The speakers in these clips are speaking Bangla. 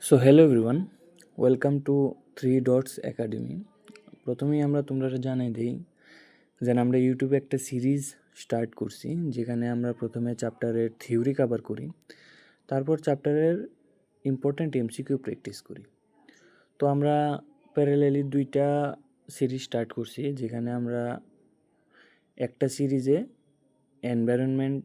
So hello everyone, welcome to three dots academy. প্রথমেই তোমরা জানাই দিই যে আমরা ইউটিউবে একটা সিরিজ স্টার্ট করছি, যেখানে আমরা প্রথমে চ্যাপ্টারের থিওরি কভার করি, তারপর চ্যাপ্টারের ইম্পর্ট্যান্ট এমসিকিউ প্র্যাকটিস করি। তো আমরা প্যারালেলি দুইটা সিরিজ স্টার্ট করছি, যেখানে আমরা একটা সিরিজে এনভায়রনমেন্ট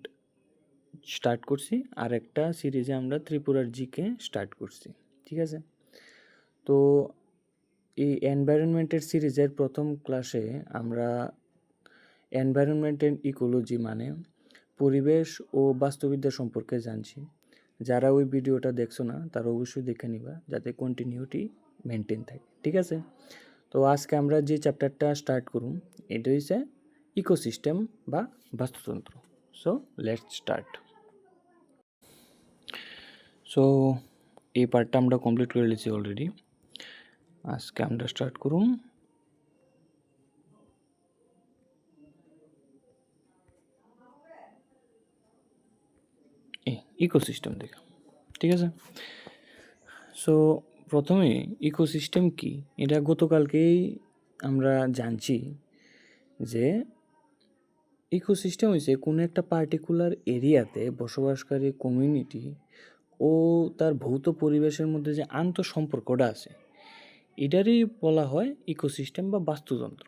স্টার্ট করছি আর একটা সিরিজে আমরা ত্রিপুরার জিকে স্টার্ট করছি। ঠিক আছে, তো এই এনভায়রনমেন্টের সিরিজের প্রথম ক্লাসে আমরা এনভায়রনমেন্ট অ্যান্ড ইকোলজি মানে পরিবেশ ও বাস্তুবিদ্যা সম্পর্কে জানছি। যারা ওই ভিডিওটা দেখছো না তারা অবশ্যই দেখে নিবা, যাতে কন্টিনিউটি মেনটেন থাকে। ঠিক আছে, তো আজকে আমরা যে চ্যাপ্টারটা স্টার্ট করুন এটা হচ্ছে ইকোসিস্টেম বা বাস্তুতন্ত্র। So let's start. সো এই পার্টটা আমরা কমপ্লিট করে নিয়েছি অলরেডি। আজকে আমরা স্টার্ট করুন ইকোসিস্টেম থেকে। ঠিক আছে, সো প্রথমে ইকোসিস্টেম কি এটা গতকালকেই আমরা জানছি যে ইকোসিস্টেম হচ্ছে কোনো একটা পার্টিকুলার এরিয়াতে বসবাসকারী কমিউনিটি ও তার ভৌত পরিবেশের মধ্যে যে আন্তঃসম্পর্কটা আছে এটারই বলা হয় ইকোসিস্টেম বা বাস্তুতন্ত্র।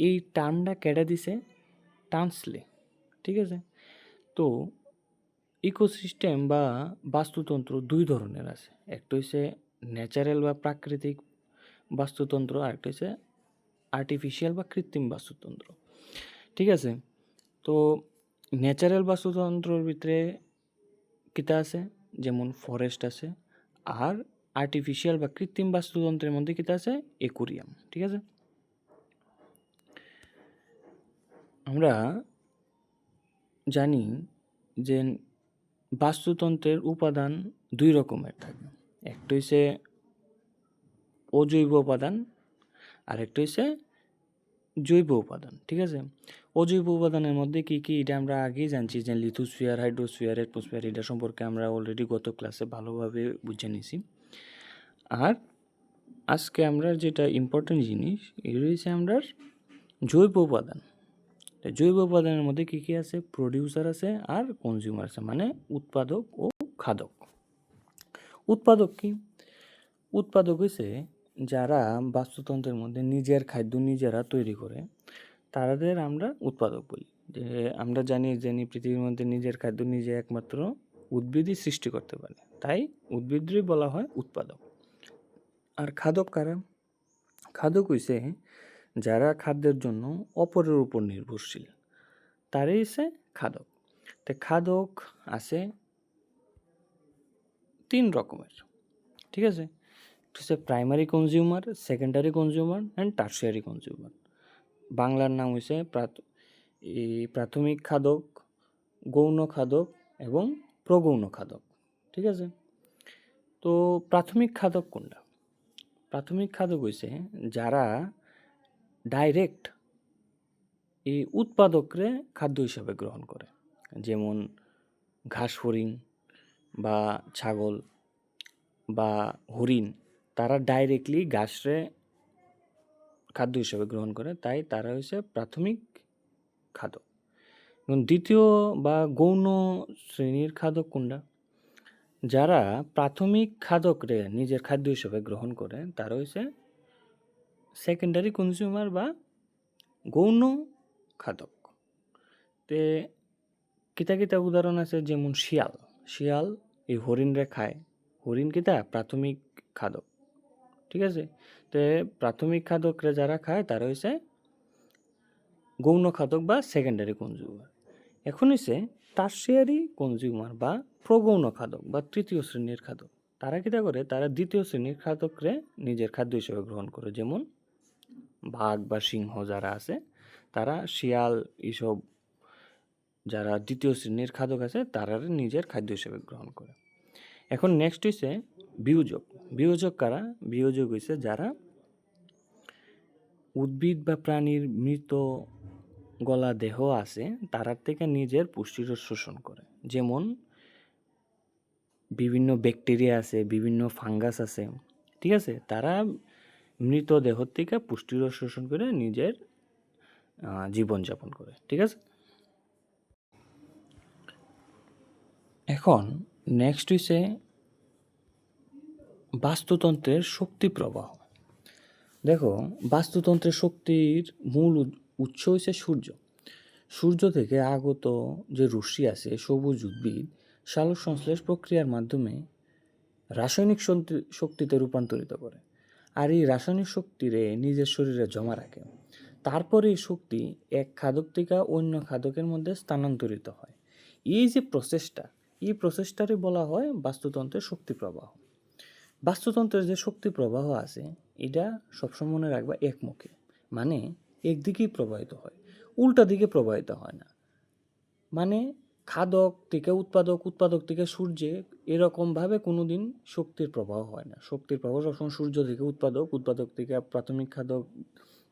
এই টার্মটা কেটে দিছে টান্সলে। ঠিক আছে, তো ইকোসিস্টেম বা বাস্তুতন্ত্র দুই ধরনের আছে। একটা হচ্ছে ন্যাচারাল বা প্রাকৃতিক বাস্তুতন্ত্র, আরেকটা হচ্ছে আর্টিফিশিয়াল বা কৃত্রিম বাস্তুতন্ত্র। ঠিক আছে, তো ন্যাচারাল বাস্তুতন্ত্রের ভিতরে কিতা আছে, যেমন ফরেস্ট আছে, আর আর্টিফিশিয়াল বা কৃত্রিম বাস্তুতন্ত্রের মধ্যে কিতা আছে, একুরিয়াম। ঠিক আছে, আমরা জানি যে বাস্তুতন্ত্রের উপাদান দুই রকমের থাকে। একটা হচ্ছে অজৈব উপাদান আর একটা হচ্ছে জৈব উপাদান। ঠিক আছে, অজৈব উপাদানের মধ্যে কী কী এটা আমরা আগেই জানছি, যে লিথোস্ফিয়ার, হাইড্রোস্ফিয়ার, অ্যাটমসফিয়ার, এটা সম্পর্কে আমরা অলরেডি গত ক্লাসে ভালোভাবে বুঝে নিছি। আর আজকে আমরা যেটা ইম্পর্টেন্ট জিনিস এটা হচ্ছে আমরা জৈব উপাদান। জৈব উপাদানের মধ্যে কী কী আছে, প্রডিউসার আছে আর কনজিউমার আছে, মানে উৎপাদক ও খাদক। উৎপাদক কি? উৎপাদক হচ্ছে যারা বাস্তুতন্ত্রের মধ্যে নিজের খাদ্য নিজেরা তৈরি করে, তাদের আমরা উৎপাদক বলি। যে আমরা জানি যে পৃথিবীর মধ্যে নিজের খাদ্য নিজে একমাত্র উদ্ভিদই সৃষ্টি করতে পারে, তাই উদ্ভিদই বলা হয় উৎপাদক। আর খাদক কারা? খাদক হইছে যারা খাদ্যের জন্য অপরের উপর নির্ভরশীল, তারই হচ্ছে খাদক। তো খাদক আছে তিন রকমের। ঠিক আছে, হচ্ছে primary consumer, secondary consumer and tertiary consumer. বাংলার নাম হচ্ছে প্রাথমিক খাদক, গৌণ খাদক এবং প্রগৌণ খাদক। ঠিক আছে, তো প্রাথমিক খাদক কোনটা? প্রাথমিক খাদক হইছে যারা ডাইরেক্ট এই উৎপাদকরে খাদ্য হিসাবে গ্রহণ করে, যেমন ঘাস ফড়িং বা ছাগল বা হরিণ, তারা ডাইরেক্টলি ঘাসরে খাদ্য হিসাবে গ্রহণ করে, তাই তারা হচ্ছে প্রাথমিক খাদক। এবং দ্বিতীয় বা গৌণ শ্রেণীর খাদক কোনটা? যারা প্রাথমিক খাদকরে নিজের খাদ্য হিসেবে গ্রহণ করে, তারা হচ্ছে সেকেন্ডারি কনজিউমার বা গৌণ খাদক। তে কিতা কিতা উদাহরণ আছে, যেমন শিয়াল। শিয়াল এই হরিণরে খায়, হরিণ কিতা প্রাথমিক খাদক। ঠিক আছে, তে প্রাথমিক খাদকরে যারা খায় তারা হচ্ছে গৌণ খাদক বা সেকেন্ডারি কনজিউমার। এখন হচ্ছে টার্সিয়ারি কনজিউমার বা প্রগৌণ খাদক বা তৃতীয় শ্রেণীর খাদক। তারা কিতা করে, তারা দ্বিতীয় শ্রেণীর খাদকরে নিজের খাদ্য হিসেবে গ্রহণ করে, যেমন বাঘ বা সিংহ যারা আছে, তারা শিয়াল এইসব যারা দ্বিতীয় শ্রেণীর খাদক আছে তারা নিজের খাদ্য হিসেবে গ্রহণ করে। এখন নেক্সট হচ্ছে বিয়োজক। বিয়োজক কারা? বিয়োজক হচ্ছে যারা উদ্ভিদ বা প্রাণীর মৃত গলা দেহ আছে তারার থেকে নিজের পুষ্টির শোষণ করে, যেমন বিভিন্ন ব্যাকটেরিয়া আছে, বিভিন্ন ফাঙ্গাস আছে, ঠিক আছে? তারা মৃতদেহ থেকে পুষ্টিরস শোষণ করে নিজের জীবনযাপন করে, ঠিক আছে? এখন নেক্সট হইছে বাস্তুতন্ত্রের শক্তি প্রবাহ। দেখো, বাস্তুতন্ত্রের শক্তির মূল উৎস হইছে সূর্য। সূর্য থেকে আগত যে রশ্মি আছে সবুজ উদ্ভিদ সালোক সংশ্লেষ প্রক্রিয়ার মাধ্যমে রাসায়নিক শক্তিতে রূপান্তরিত করে, আর এই রাসায়নিক শক্তিরে নিজের শরীরে জমা রাখে। তারপরে এই শক্তি এক খাদক থেকে অন্য খাদকের মধ্যে স্থানান্তরিত হয়। এই যে প্রসেসটা, এই প্রসেসটারে বলা হয় বাস্তুতন্ত্রের শক্তি প্রবাহ। বাস্তুতন্ত্রের যে শক্তি প্রবাহ আছে এটা সবসময় মনে রাখবা একমুখী, মানে একদিকেই প্রবাহিত হয়, উল্টা দিকে প্রবাহিত হয় না। মানে খাদক থেকে উৎপাদক, উৎপাদক থেকে সূর্যে, এরকমভাবে কোনো দিন শক্তির প্রবাহ হয় না। শক্তির প্রবাহ সবসময় সূর্য থেকে উৎপাদক, উৎপাদক থেকে প্রাথমিক খাদক,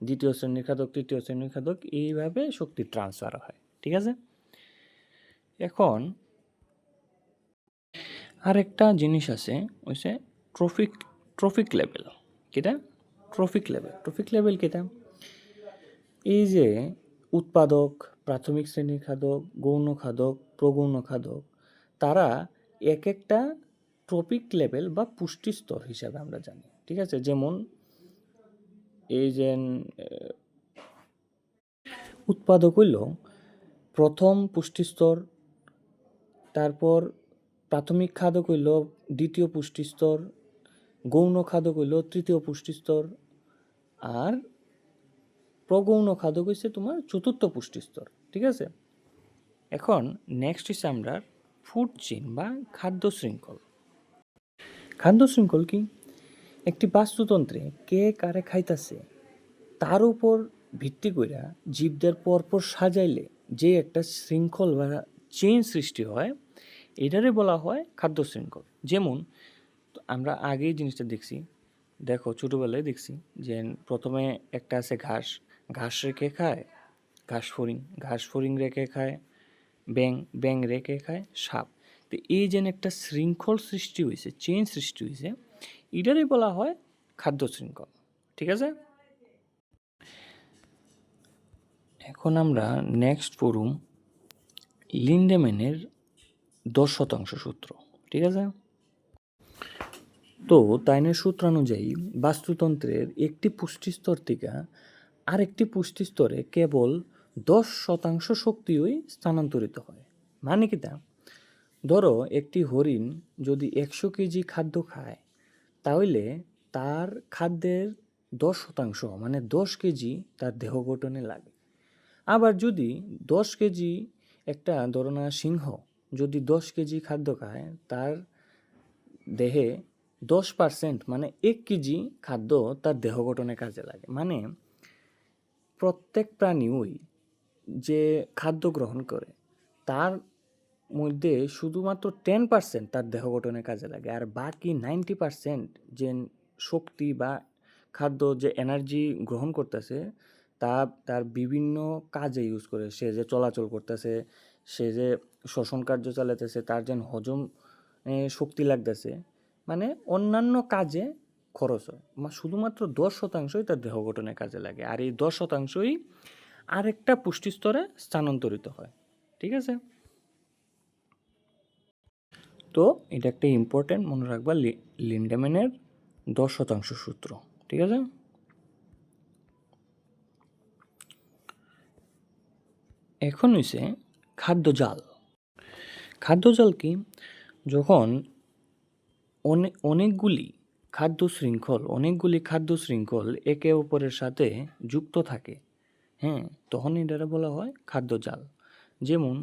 দ্বিতীয় শ্রেণীর খাদক, তৃতীয় শ্রেণীর খাদক, এইভাবে শক্তি ট্রান্সফার হয়, ঠিক আছে? এখন আরেকটা জিনিস আছে, হচ্ছে ট্রফিক লেভেল। কেটা? ট্রফিক লেভেল কেটা? এই যে উৎপাদক, প্রাথমিক শ্রেণীর খাদক, গৌণ খাদক, প্রগৌণ খাদক, তারা এক একটা ট্রফিক লেভেল বা পুষ্টি স্তর হিসাবে আমরা জানি, ঠিক আছে? যেমন এই যে উৎপাদক হইল প্রথম পুষ্টি স্তর, তারপর প্রাথমিক খাদক হইল দ্বিতীয় পুষ্টি স্তর, গৌণ খাদক হইল তৃতীয় পুষ্টি স্তর, আর প্রগৌণ খাদক হচ্ছে তোমার চতুর্থ পুষ্টি স্তর, ঠিক আছে? এখন নেক্সট হচ্ছে আমরা ফুড চেইন বা খাদ্য শৃঙ্খল। খাদ্য শৃঙ্খল কি? একটি বাস্তুতন্ত্রে কে কারে খাইতাছে তার উপর ভিত্তি করে জীবদের পরপর সাজাইলে যে একটা শৃঙ্খল বা চেইন সৃষ্টি হয়, এটারে বলা হয় খাদ্য শৃঙ্খল। যেমন আমরা আগেই জিনিসটা দেখছি, দেখো ছোটোবেলায় দেখছি যে প্রথমে একটা আছে ঘাস, ঘাস রেখে খায় ঘাস ফড়িং রেখে খায় ব্যাং, ব্যাং রেখে খায় সাপ। তো এই যেন একটা শৃঙ্খল সৃষ্টি হয়েছে, চেইন সৃষ্টি হয়েছে, এটারই বলা হয় খাদ্য শৃঙ্খল, ঠিক আছে? এখন আমরা নেক্সট পড়ুম লিন্ডেম্যানের 10% সূত্র, ঠিক আছে? তো তাইনের সূত্রানুযায়ী বাস্তুতন্ত্রের একটি পুষ্টিস্তর থেকে আরেকটি পুষ্টিস্তরে কেবল 10% শক্তিই স্থানান্তরিত হয়। মানে কি তা? ধরো একটি হরিণ যদি 100 কেজি খাদ্য খায়, তাহলে তার খাদ্যের 10% মানে 10 কেজি তার দেহ গঠনে লাগে। আবার যদি 10 কেজি একটা ধরনা সিংহ যদি 10 কেজি খাদ্য খায়, তার দেহে 10% মানে 1 কেজি খাদ্য তার দেহ গঠনে কাজে লাগে। মানে প্রত্যেক প্রাণীই যে খাদ্য গ্রহণ করে তার মধ্যে শুধুমাত্র 10% তার দেহ গঠনে কাজে লাগে, আর বাকি 90% যে শক্তি বা খাদ্য যে এনার্জি গ্রহণ করতেছে তা তার বিভিন্ন কাজে ইউজ করে। সে যে চলাচল করতেছে, সে যে শ্বসন কার্য চালাতেছে, তার যেন হজম শক্তি লাগতেছে, মানে অন্যান্য কাজে খরচ হয়। শুধুমাত্র 10%ই তার দেহ গঠনের কাজে লাগে, আর এই 10%ই আরেকটা পুষ্টি স্তরে স্থানান্তরিত হয়, ঠিক আছে? তো এটা একটা ইম্পর্টেন্ট, মনে রাখবা, লিন্ডেম্যানের 10% সূত্র, ঠিক আছে? এখন হইছে খাদ্যজাল। খাদ্যজাল কি? যখন অনেকগুলি খাদ্য শৃঙ্খল একে অপরের সাথে যুক্ত থাকে, হ্যাঁ, তখন এটারে বলা হয় খাদ্যজাল। যেমন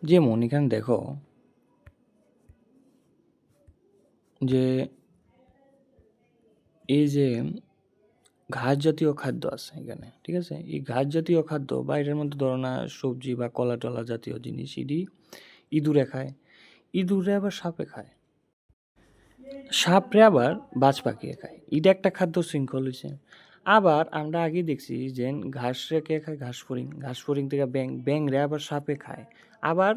যেমন এখানে দেখো যে এই যে ঘাস জাতীয় খাদ্য আছে এখানে, ঠিক আছে? এই ঘাস জাতীয় খাদ্য বা এটার মধ্যে ধরো না সবজি বা কলা টলা জাতীয় জিনিস, এটি ইঁদুরে খায়, ইঁদুরে আবার সাপে খায়, সাপরে আবার বাজ পাখিয়ে খায়। এটা একটা খাদ্য শৃঙ্খল হয়েছে। আবার আমরা আগে দেখছি যে ঘাস রেখে খায় ঘাস ফড়িং থেকে ব্যাং, ব্যাং রে আবার সাপে খায়। আবার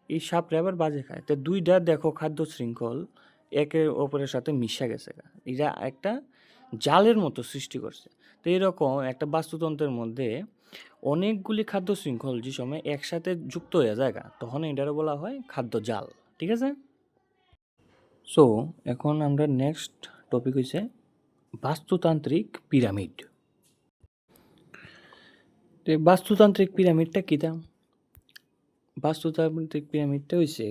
এই সাপরে আবার বাজে খায়। তো দুইটা দেখো খাদ্য শৃঙ্খল একে অপরের সাথে মিশা গেছে গা। এরা একটা জালের মতো সৃষ্টি করছে। তো এরকম একটা বাস্তুতন্ত্রের মধ্যে অনেকগুলি খাদ্য শৃঙ্খল যে সময় একসাথে যুক্ত হয়ে যায় গা, তখন এটারও বলা হয় খাদ্য জাল। ঠিক আছে? সো এখন আমরা নেক্সট টপিক হইছে বাস্তুতান্ত্রিক পিরামিড। তো এই বাস্তুতান্ত্রিক পিরামিডটা কীটা? বাস্তুতান্ত্রিক পিরামিডটা হইছে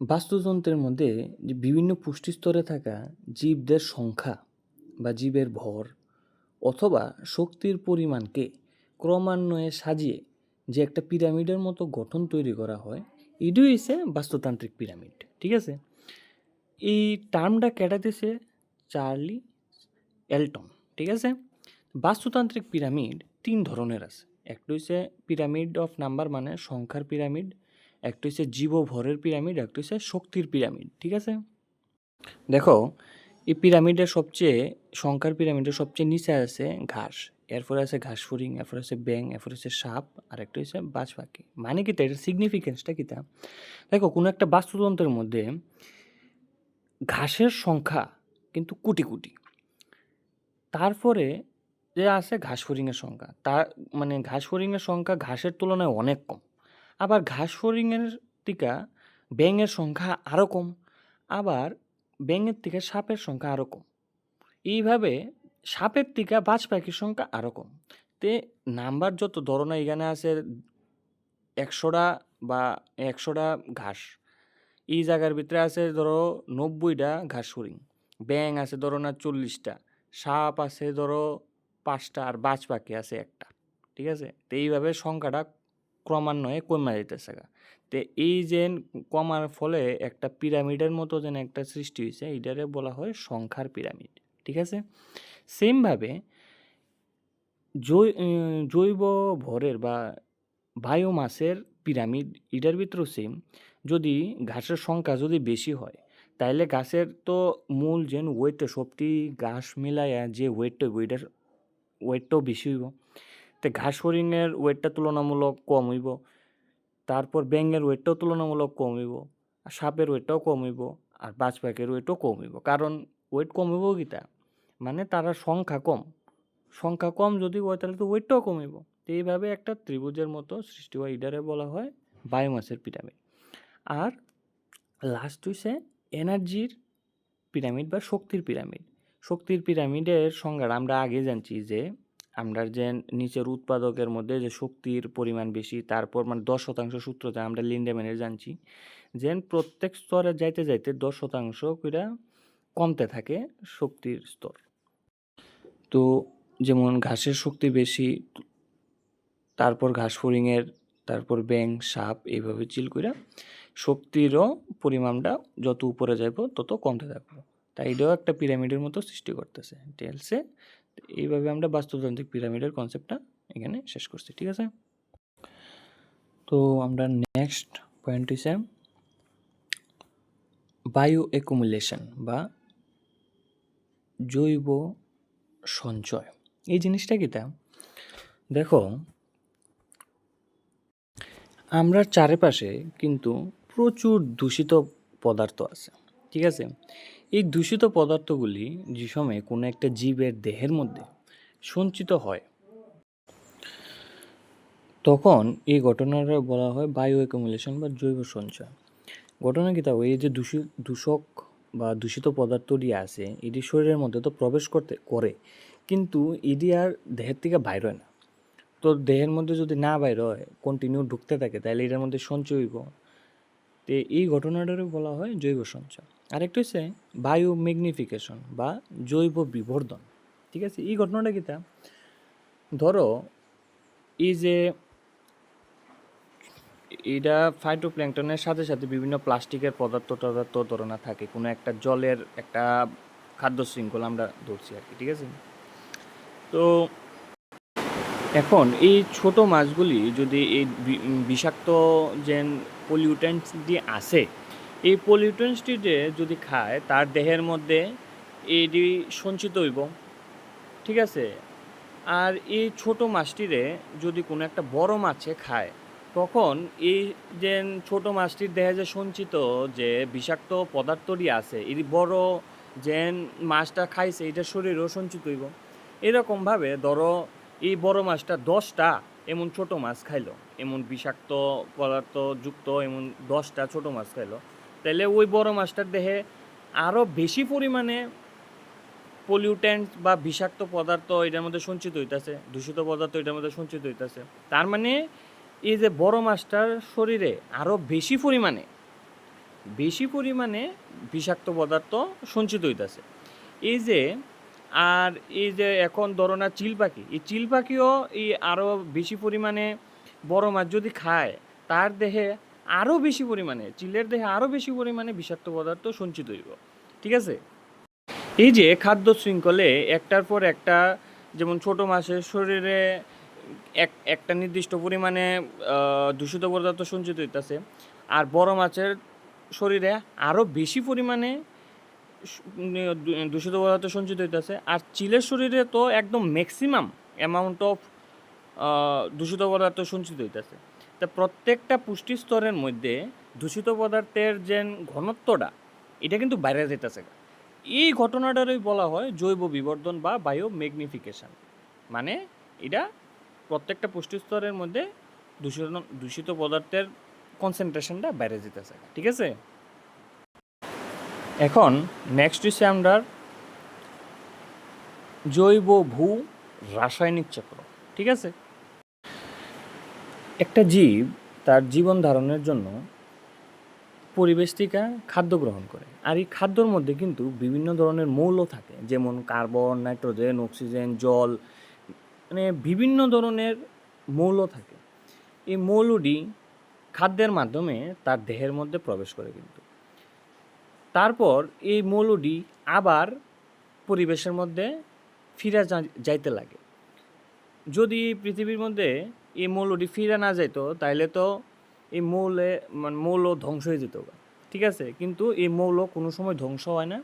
বাস্তুতন্ত্রের মধ্যে যে বিভিন্ন পুষ্টিস্তরে থাকা জীবদের সংখ্যা বা জীবের ভর অথবা শক্তির পরিমাণকে ক্রমান্বয়ে সাজিয়ে যে একটা পিরামিডের মতো গঠন তৈরি করা হয়, এটাই হচ্ছে বাস্তুতান্ত্রিক পিরামিড। ঠিক আছে? এই টার্মটা কেটে দিছে চার্লি এলটন। ঠিক আছে? বাস্তুতান্ত্রিক পিরামিড 3 ধরনের আছে। একটা হচ্ছে পিরামিড অফ নাম্বার, মানে সংখ্যার পিরামিড। একটা হচ্ছে জীবভরের পিরামিড, একটা হচ্ছে শক্তির পিরামিড। ঠিক আছে? দেখো, এই পিরামিডের সবচেয়ে সংখ্যার পিরামিডের সবচেয়ে নিচে আছে ঘাস, এরপরে আছে ঘাস ফড়িং, এরপরে আছে ব্যাং, এরপরে আছে সাপ, আর একটা হচ্ছে বাজ পাখি। মানে কি এটার সিগনিফিকেন্সটা কিতা? দেখো, কোনো একটা বাস্তুতন্ত্রের মধ্যে ঘাসের সংখ্যা কিন্তু কোটি কোটি, তারপরে যে আছে ঘাস ফড়িংয়ের সংখ্যা, তার মানে ঘাস ফড়িংয়ের সংখ্যা ঘাসের তুলনায় অনেক কম। আবার ঘাস ফড়িংয়ের থেকে ব্যাঙের সংখ্যা আরও কম, আবার ব্যাঙের থেকে সাপের সংখ্যা আরও কম। এইভাবে সাপের থেকে বাজ পাখির সংখ্যা আরও কম। তে নাম্বার যত ধরনের এখানে আছে 100টা বা 100টা ঘাস, এই জায়গার ভিতরে আছে ধরো 90টা ঘাস ফড়িং, ব্যাঙ আছে ধরো না 40টা, সাপ আছে ধরো 5টা, আর বাজ পাখি আছে একটা। ঠিক আছে? তো এইভাবে সংখ্যাটা ক্রমান্বয়ে কমে যাইতেছে গা। তো এই যে কমার ফলে একটা পিরামিডের মতো যেন একটা সৃষ্টি হয়েছে, এইটারে বলা হয় সংখ্যার পিরামিড। ঠিক আছে? সেমভাবে জৈব ভরের বা বায়োমাসের পিরামিড, এটার ভিতরেও সেম। যদি ঘাসের সংখ্যা যদি বেশি হয়, তাইলে গাছের তো মূল যে ওয়েটটা সবটি ঘাস মিলাইয়া যে ওয়েটটা হইব, এটার ওয়েটটাও বেশি হইব। তো ঘাস ফড়িংয়ের ওয়েটটা তুলনামূলক কম হইব, তারপর ব্যাঙের ওয়েটটাও তুলনামূলক কম হইব, আর সাপের ওয়েটটাও কম হইব, আর বাজ পাখির ওয়েটও কম হইব। কারণ ওয়েট কম হইব কিতা, মানে তারা সংখ্যা কম, সংখ্যা কম যদি হয় তাহলে তো ওয়েটটাও কমিব। তো এইভাবে একটা ত্রিভুজের মতো সৃষ্টি হয়, এটারে বলা হয় বায়োমাসের পিরামিড। আর লাস্ট হইছে এনার্জির পিরামিড বা শক্তির পিরামিড। শক্তির পিরামিডের সংজ্ঞা আমরা আগে জানছি যে আমরা যে নিচের উৎপাদকের মধ্যে যে শক্তির পরিমাণ বেশি, তারপর মানে 10% সূত্র যা আমরা লিন্ডেম্যানের জানছি, যে প্রত্যেক স্তরে যাইতে যাইতে 10% করে কমতে থাকে শক্তির স্তর। তো যেমন ঘাসের শক্তি বেশি, তারপর ঘাস ফড়িংয়ের, তারপর ব্যাঙ, সাপ, এইভাবে চিল করে শক্তিরও পরিমাণটা যত উপরে যাইব তত কমতে থাকবো। তাই এটাও একটা পিরামিডের মতো সৃষ্টি করতেছে টেলসে। এইভাবে আমরা বাস্তুতান্ত্রিক পিরামিডের কনসেপ্টটা এখানে শেষ করছি। ঠিক আছে? তো আমরা নেক্সট পয়েন্ট হচ্ছে বায়ো অ্যাকুমুলেশন বা জৈব সঞ্চয়। এই জিনিসটা কিটা? দেখো, আমরা চারিপাশে কিন্তু প্রচুর দূষিত পদার্থ আছে। ঠিক আছে? এই দূষিত পদার্থগুলি যে সময় কোনো একটা জীবের দেহের মধ্যে সঞ্চিত হয়, তখন এই ঘটনাটা বলা হয় বায়ো অ্যাকুমুলেশন বা জৈব সঞ্চয়। ঘটনা কি তা, এই যে দূষক বা দূষিত পদার্থটি আছে, এটি শরীরের মধ্যে তো প্রবেশ করে, কিন্তু এটি আর দেহের থেকে বাইর হয় না। তো দেহের মধ্যে যদি না বাইর হয়, কন্টিনিউ ঢুকতে থাকে, তাহলে এটার মধ্যে সঞ্চয় হইব। তো এই ঘটনাটারও বলা হয় জৈব সঞ্চয়। আরেকটা হচ্ছে বায়ো ম্যাগনিফিকেশন বা জৈব বিবর্ধন। ঠিক আছে? এই ঘটনাটা কি তা, ধরো এই যে এটা ফাইটোপ্ল্যাঙ্কটনের সাথে সাথে বিভিন্ন প্লাস্টিকের পদার্থ ধরনা থাকে, কোনো একটা জলের একটা খাদ্য শৃঙ্খলা আমরা ধরছি আর কি। ঠিক আছে? তো এখন এই ছোট মাছগুলি যদি এই বিষাক্ত যে পলিউটেন্টসটি আছে, এই পলিউটেন্টসটি যদি খায়, তার দেহের মধ্যে এটি সঞ্চিত হইব। ঠিক আছে? আর এই ছোট মাছটিরে যদি কোনো একটা বড় মাছে খায়, তখন এই যে ছোট মাছটির দেহে যে সঞ্চিত যে বিষাক্ত পদার্থটি আছে এই বড় যে মাছটা খাইছে এটা শরীরেও সঞ্চিত হইব। এরকমভাবে ধরো এই বড় মাছটা 10টা এমন ছোট মাছ খাইলো, এমন বিষাক্ত পদার্থ যুক্ত এমন 10টা ছোট মাছ খাইলো, তাহলে ওই বড় মাছটার দেহে আরও বেশি পরিমাণে পলিউট্যান্ট বা বিষাক্ত পদার্থ এটার মধ্যে সঞ্চিত হইতেছে, দূষিত পদার্থ এটার মধ্যে সঞ্চিত হইতেছে। তার মানে এই যে বড় মাছটার শরীরে আরও বেশি পরিমাণে বিষাক্ত পদার্থ সঞ্চিত হইতেছে। এই যে আর এই যে এখন ধরো না চিল পাখি, এই চিল পাখিও এই আরও বেশি পরিমাণে বড় মাছ যদি খায় তার দেহে আরও বেশি পরিমাণে, চিলের দেহে আরও বেশি পরিমাণে বিষাক্ত পদার্থ সঞ্চিত হইব। ঠিক আছে? এই যে খাদ্য শৃঙ্খলে একটার পর একটা, যেমন ছোট মাছের শরীরে একটা নির্দিষ্ট পরিমাণে দূষিত পদার্থ সঞ্চিত হইতেছে, আর বড় মাছের শরীরে আরও বেশি পরিমাণে দূষিত পদার্থ সঞ্চিত হইতেছে, আর চিলের শরীরে তো একদম ম্যাক্সিমাম অ্যামাউন্ট অফ দূষিত পদার্থ সঞ্চিত হইতেছে। তা প্রত্যেকটা পুষ্টি স্তরের মধ্যে দূষিত পদার্থের যে ঘনত্বটা এটা কিন্তু বাইরে যেতেছে। এই ঘটনাটারই বলা হয় জৈব বিবর্ধন বা বায়ো ম্যাগনিফিকেশন। মানে এটা প্রত্যেকটা পুষ্টি স্তরের মধ্যে দূষিত পদার্থের কনসেন্ট্রেশনটা বেড়ে যেতেছে। ঠিক আছে? এখন নেক্সট হচ্ছে আমরা জৈব ভূ রাসায়নিক চক্র। ঠিক আছে? একটা জীব তার জীবন ধারণের জন্য পরিবেশ থেকে খাদ্য গ্রহণ করে, আর এই খাদ্যর মধ্যে কিন্তু বিভিন্ন ধরনের মৌল থাকে, যেমন কার্বন, নাইট্রোজেন, অক্সিজেন, জল, মানে বিভিন্ন ধরনের মৌল থাকে। এই মৌলটি খাদ্যের মাধ্যমে তার দেহের মধ্যে প্রবেশ করে, কিন্তু তারপর এই মৌলটি আবার পরিবেশের মধ্যে ফিরে যাইতে লাগে। যদি পৃথিবীর মধ্যে এই মৌলটি ফিরে না যাইতো তাইলে তো এই মৌল ধ্বংস হয়ে যেত। ঠিক আছে? কিন্তু এই মৌল কোনো সময় ধ্বংস হয় না।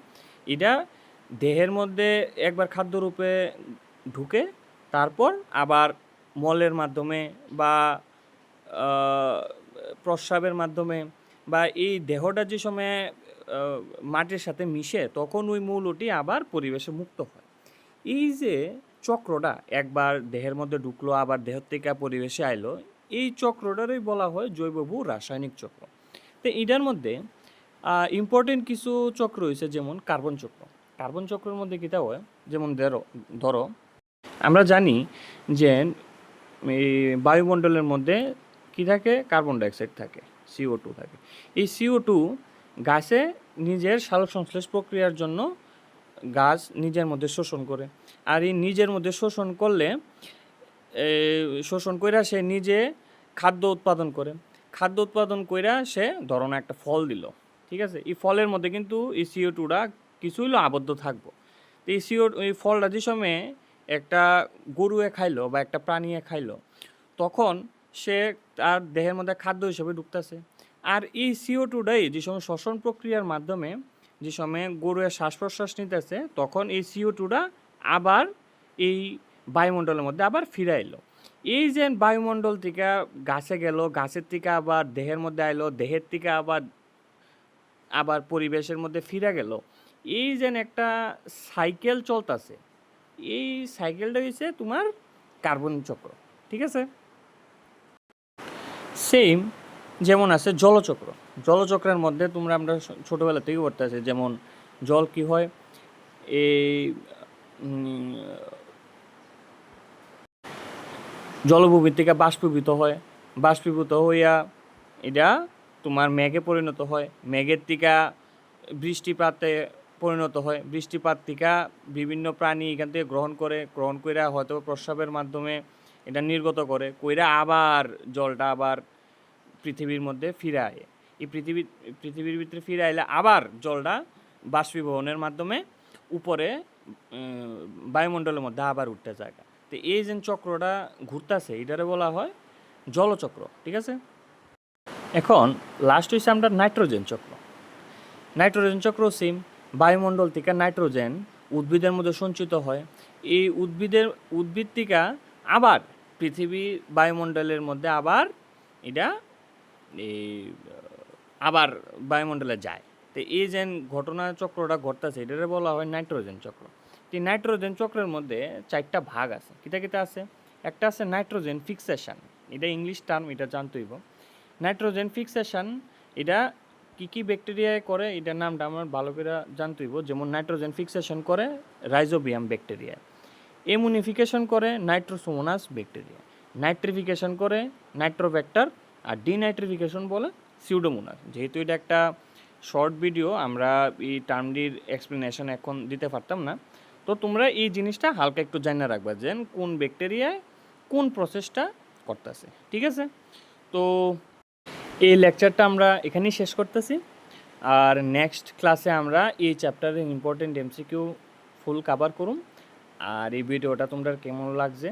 এটা দেহের মধ্যে একবার খাদ্যরূপে ঢুকে তারপর আবার মলের মাধ্যমে বা প্রস্রাবের মাধ্যমে বা এই দেহটা যে সময়ে মাটির সাথে মিশে তখন ওই মৌলটি আবার পরিবেশে মুক্ত হয়। এই যে চক্রটা একবার দেহের মধ্যে ঢুকলো আবার দেহ থেকে পরিবেশে আইলো, এই চক্রটারই বলা হয় জৈবভূ রাসায়নিক চক্র। তো এটার মধ্যে ইম্পর্টেন্ট কিছু চক্র হয়েছে, যেমন কার্বন চক্র। কার্বন চক্রের মধ্যে কীটা হয়, যেমন ধরো আমরা জানি যে এই বায়ুমণ্ডলের মধ্যে কী থাকে, কার্বন ডাইঅক্সাইড থাকে, CO2 থাকে। এই CO2 গাছে নিজের সালোক সংশ্লেষ প্রক্রিয়ার জন্য গাছ নিজের মধ্যে শোষণ করে, আর এই নিজের মধ্যে শোষণ করলে শোষণ কইরা সে নিজে খাদ্য উৎপাদন করে। খাদ্য উৎপাদন কইরা সে ধরো না একটা ফল দিল। ঠিক আছে? এই ফলের মধ্যে কিন্তু এই CO2টা কিছু হইলেও আবদ্ধ থাকবো। তো এই ফলটা যে সময়ে একটা গরুয়ে খাইলো বা একটা প্রাণীয়ে খাইলো, তখন সে তার দেহের মধ্যে খাদ্য হিসেবে ঢুকতেছে। আর এই CO2টাই যে সময় শ্বসন প্রক্রিয়ার মাধ্যমে যে সময়ে গরুয়ে শ্বাস প্রশ্বাস নিতেছে, তখন এই CO2টা আবার এই বায়ুমণ্ডলের মধ্যে আবার ফিরে এলো। এই যে বায়ুমণ্ডল থেকে গাছে গেল, গাছের থেকে আবার দেহের মধ্যে আইলো, দেহের থেকে আবার পরিবেশের মধ্যে ফিরে গেল, এই যে একটা সাইকেল চলতেছে, এই সাইকেলটা হচ্ছে তোমার কার্বন চক্র। ঠিক আছে? সেম যেমন আছে জলচক্র। জলচক্রের মধ্যে আমরা ছোটোবেলা থেকে পড়তে আছি, যেমন জল কি হয়, এই জলভূমির থেকে বাষ্পীভূত হয়, বাষ্পীভূত হইয়া এটা তোমার মেঘে পরিণত হয়, মেঘের থেকে বৃষ্টিপাতে পরিণত হয়, বৃষ্টিপাত থেকে বিভিন্ন প্রাণী এখান থেকে গ্রহণ করে হয়তো প্রস্রাবের মাধ্যমে এটা নির্গত করে কইরা আবার জলটা আবার পৃথিবীর মধ্যে ফিরে আয়। এই পৃথিবীর ভিতরে ফিরে আইলে আবার জলটা বাষ্পীভবনের মাধ্যমে উপরে বায়ুমণ্ডলের মধ্যে আবার উঠতে যায়। তো এই যে চক্রটা ঘুরতেছে এটারে বলা হয় জলচক্র। ঠিক আছে? এখন লাস্ট হচ্ছে আমরা নাইট্রোজেন চক্র। নাইট্রোজেন চক্র সেম, বায়ুমণ্ডল থেকে নাইট্রোজেন উদ্ভিদের মধ্যে সঞ্চিত হয়। এই উদ্ভিদ থেকে আবার পৃথিবীর বায়ুমণ্ডলের মধ্যে আবার এটা এই আবার বায়ুমণ্ডলে যায়। তো এই যে ঘটনা চক্রটা ঘটতেছে এটারে বলা হয় নাইট্রোজেন চক্র। এই নাইট্রোজেন চক্রের মধ্যে 4টা ভাগ আছে। কিতা কিতা আছে? একটা আছে নাইট্রোজেন ফিক্সেশন, এটা ইংলিশ টার্ম, এটা জানতে হইব। নাইট্রোজেন ফিক্সেশন এটা কী ব্যাকটেরিয়ায় করে এটার নামটা আমার ভালো করে জানতে হইব। যেমন নাইট্রোজেন ফিক্সেশন করে রাইজোবিয়াম ব্যাকটেরিয়া, এমুনিফিকেশন করে নাইট্রোসোমোনাস ব্যাকটেরিয়া, নাইট্রিফিকেশন করে নাইট্রোব্যাক্টার, আর ডিনাইট্রিফিকেশন বলে সিউডোমোনাস। যেহেতু এটা একটা শর্ট ভিডিও, আমরা এই টার্মটির এক্সপ্লেনেশন এখন দিতে পারতাম না, তো তোমরা এই জিনিসটা হালকা একটু জানা রাখবা যে কোন ব্যাকটেরিয়ায় কোন প্রসেসটা করতেছে। ঠিক আছে? তো এই লেকচারটা আমরা এখানেই শেষ করতেছি, আর নেক্সট ক্লাসে আমরা এই চ্যাপ্টারের ইম্পর্টেন্ট এমসিকিউ ফুল কাভার করুম। আর এই ভিডিওটা তোমরা কেমন লাগছে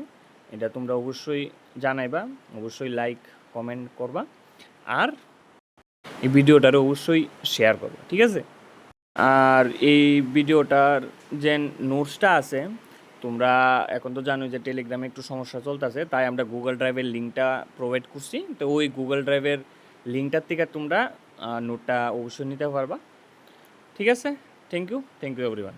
এটা তোমরা অবশ্যই জানাইবা, অবশ্যই লাইক কমেন্ট করবা, আর এই ভিডিওটারও অবশ্যই শেয়ার করবা। ঠিক আছে? আর এই ভিডিওটার যে নোটসটা আছে, তোমরা এখন তো জানো যে টেলিগ্রামে একটু সমস্যা চলতেছে, তাই আমরা গুগল ড্রাইভের লিঙ্কটা প্রোভাইড করছি। তো ওই গুগল ড্রাইভের লিঙ্কটার থেকে তোমরা নোটটা অবশ্যই নিতে পারবা। ঠিক আছে? Thank you everyone.